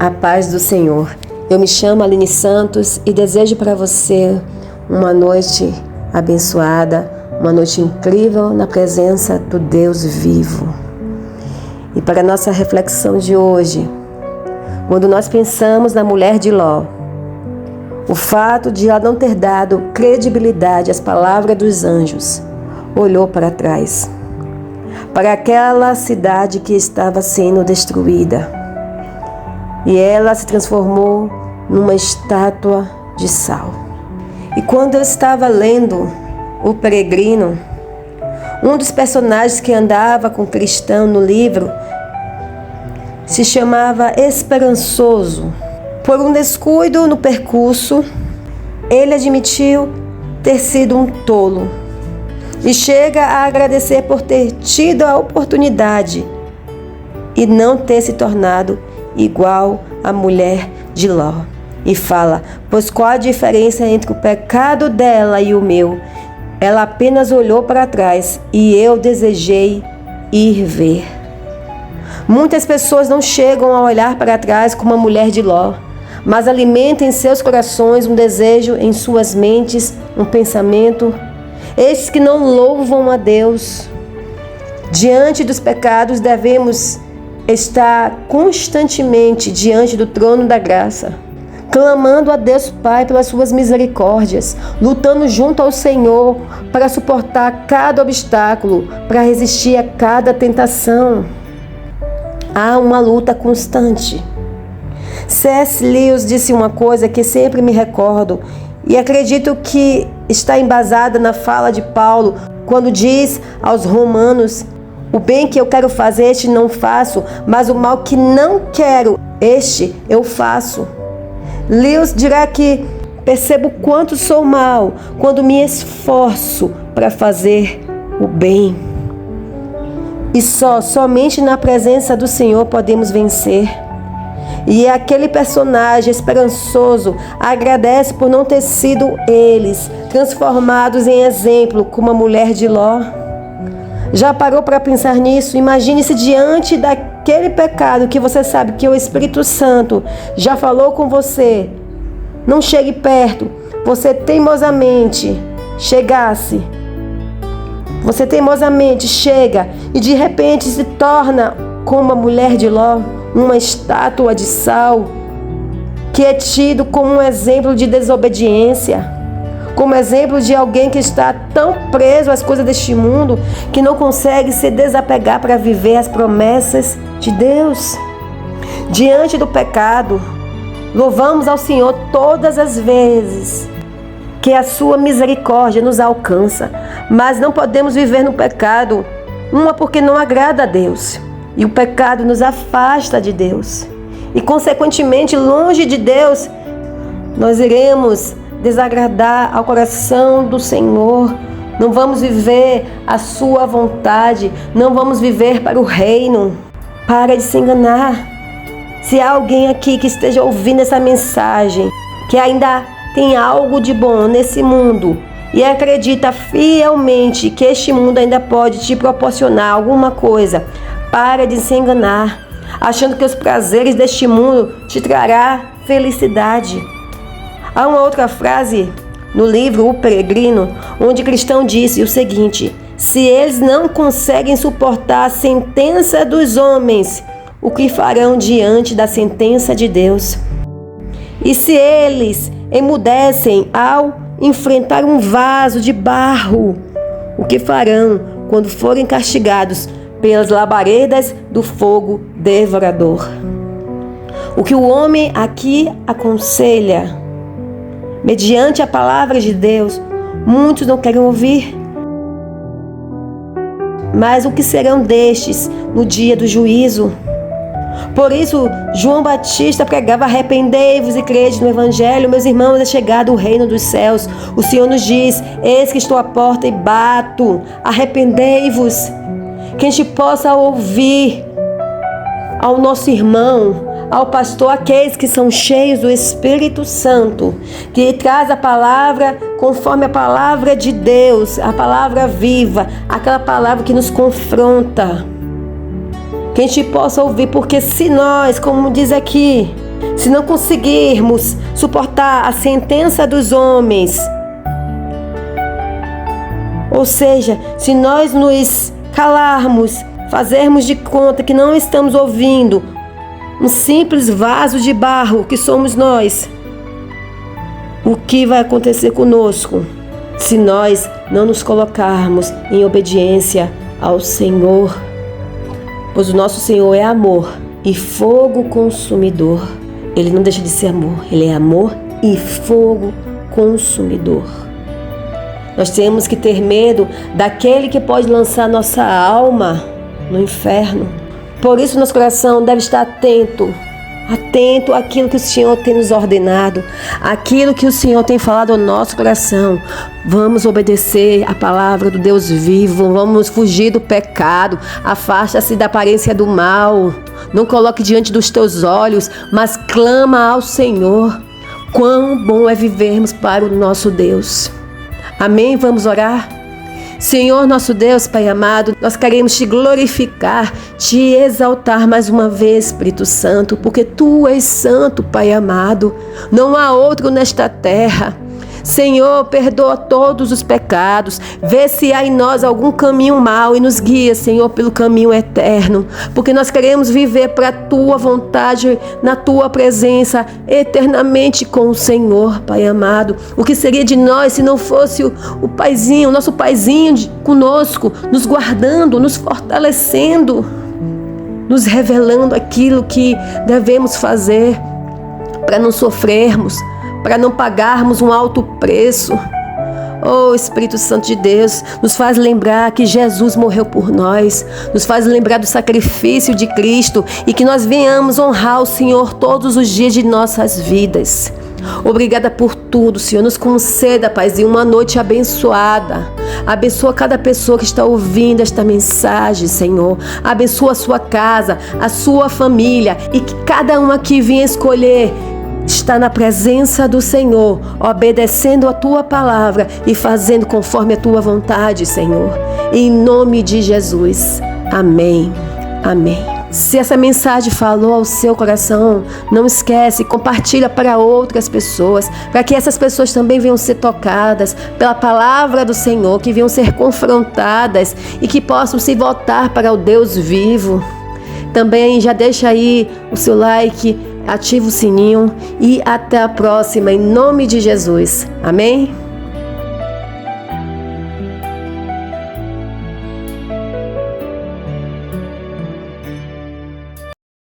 A paz do Senhor. Eu me chamo Aline Santos e desejo para você uma noite abençoada, uma noite incrível na presença do Deus vivo. E para a nossa reflexão de hoje, quando nós pensamos na mulher de Ló, o fato de ela não ter dado credibilidade às palavras dos anjos, olhou para trás, para aquela cidade que estava sendo destruída. E ela se transformou numa estátua de sal. E quando eu estava lendo O Peregrino, um dos personagens que andava com o cristão no livro se chamava Esperançoso. Por um descuido no percurso, ele admitiu ter sido um tolo e chega a agradecer por ter tido a oportunidade e não ter se tornado igual a mulher de Ló. E fala: pois qual a diferença entre o pecado dela e o meu? Ela apenas olhou para trás e eu desejei ir ver. Muitas pessoas não chegam a olhar para trás como a mulher de Ló, mas alimentam em seus corações um desejo, em suas mentes um pensamento. Estes que não louvam a Deus. Diante dos pecados devemos estar constantemente diante do trono da graça, clamando a Deus Pai pelas suas misericórdias, lutando junto ao Senhor para suportar cada obstáculo, para resistir a cada tentação. Há uma luta constante. C.S. Lewis disse uma coisa que sempre me recordo e acredito que está embasada na fala de Paulo, quando diz aos Romanos: o bem que eu quero fazer, este não faço, mas o mal que não quero, este eu faço. Lewis dirá que percebo quanto sou mal quando me esforço para fazer o bem. E somente na presença do Senhor podemos vencer. E aquele personagem esperançoso agradece por não ter sido eles transformados em exemplo como a mulher de Ló. Já parou para pensar nisso? Imagine-se diante daquele pecado que você sabe que o Espírito Santo já falou com você. Não chegue perto. Você teimosamente chega e de repente se torna como a mulher de Ló, uma estátua de sal, que é tido como um exemplo de desobediência. Como exemplo de alguém que está tão preso às coisas deste mundo que não consegue se desapegar para viver as promessas de Deus. Diante do pecado, louvamos ao Senhor todas as vezes que a sua misericórdia nos alcança, mas não podemos viver no pecado, porque não agrada a Deus, e o pecado nos afasta de Deus, e consequentemente longe de Deus nós iremos desagradar ao coração do Senhor. Não vamos viver a sua vontade, não vamos viver para o reino. Para de se enganar. Se há alguém aqui que esteja ouvindo essa mensagem, que ainda tem algo de bom nesse mundo e acredita fielmente que este mundo ainda pode te proporcionar alguma coisa, para de se enganar, achando que os prazeres deste mundo te trará felicidade. Há uma outra frase no livro O Peregrino, onde o cristão disse o seguinte: se eles não conseguem suportar a sentença dos homens, o que farão diante da sentença de Deus? E se eles emudecem ao enfrentar um vaso de barro, o que farão quando forem castigados pelas labaredas do fogo devorador? O que o homem aqui aconselha, mediante a palavra de Deus, muitos não querem ouvir. Mas o que serão destes no dia do juízo? Por isso, João Batista pregava: arrependei-vos e crede no Evangelho, meus irmãos, é chegado o reino dos céus. O Senhor nos diz: eis que estou à porta e bato, arrependei-vos. Que a gente possa ouvir ao nosso irmão, ao pastor, aqueles que são cheios do Espírito Santo, que traz a palavra conforme a palavra de Deus, a palavra viva, aquela palavra que nos confronta. Que a gente possa ouvir, porque se nós, como diz aqui, se não conseguirmos suportar a sentença dos homens, ou seja, se nós nos calarmos, fazermos de conta que não estamos ouvindo um simples vaso de barro que somos nós, o que vai acontecer conosco se nós não nos colocarmos em obediência ao Senhor? Pois o nosso Senhor é amor e fogo consumidor. Ele não deixa de ser amor, Ele é amor e fogo consumidor. Nós temos que ter medo daquele que pode lançar nossa alma no inferno. Por isso nosso coração deve estar atento àquilo que o Senhor tem nos ordenado, àquilo que o Senhor tem falado ao nosso coração. Vamos obedecer a palavra do Deus vivo, vamos fugir do pecado, afasta-se da aparência do mal, não coloque diante dos teus olhos, mas clama ao Senhor. Quão bom é vivermos para o nosso Deus. Amém? Vamos orar? Senhor nosso Deus, Pai amado, nós queremos te glorificar, te exaltar mais uma vez, Espírito Santo, porque tu és santo, Pai amado, não há outro nesta terra. Senhor, perdoa todos os pecados, vê se há em nós algum caminho mau e nos guia, Senhor, pelo caminho eterno, porque nós queremos viver para a tua vontade, na tua presença, eternamente com o Senhor, Pai amado. O que seria de nós se não fosse o Paizinho, o nosso Paizinho conosco, nos guardando, nos fortalecendo, nos revelando aquilo que devemos fazer para não sofrermos, para não pagarmos um alto preço. Oh, Espírito Santo de Deus, nos faz lembrar que Jesus morreu por nós, nos faz lembrar do sacrifício de Cristo e que nós venhamos honrar o Senhor todos os dias de nossas vidas. Obrigada por tudo, Senhor. Nos conceda, Paizinho, uma noite abençoada. Abençoa cada pessoa que está ouvindo esta mensagem, Senhor. Abençoa a sua casa, a sua família e que cada um aqui venha escolher está na presença do Senhor, obedecendo a tua palavra e fazendo conforme a tua vontade, Senhor. Em nome de Jesus. Amém. Amém. Se essa mensagem falou ao seu coração, não esquece, compartilha para outras pessoas, para que essas pessoas também venham ser tocadas pela palavra do Senhor, que venham ser confrontadas e que possam se voltar para o Deus vivo. Também já deixa aí o seu like, ativa o sininho e até a próxima, em nome de Jesus. Amém?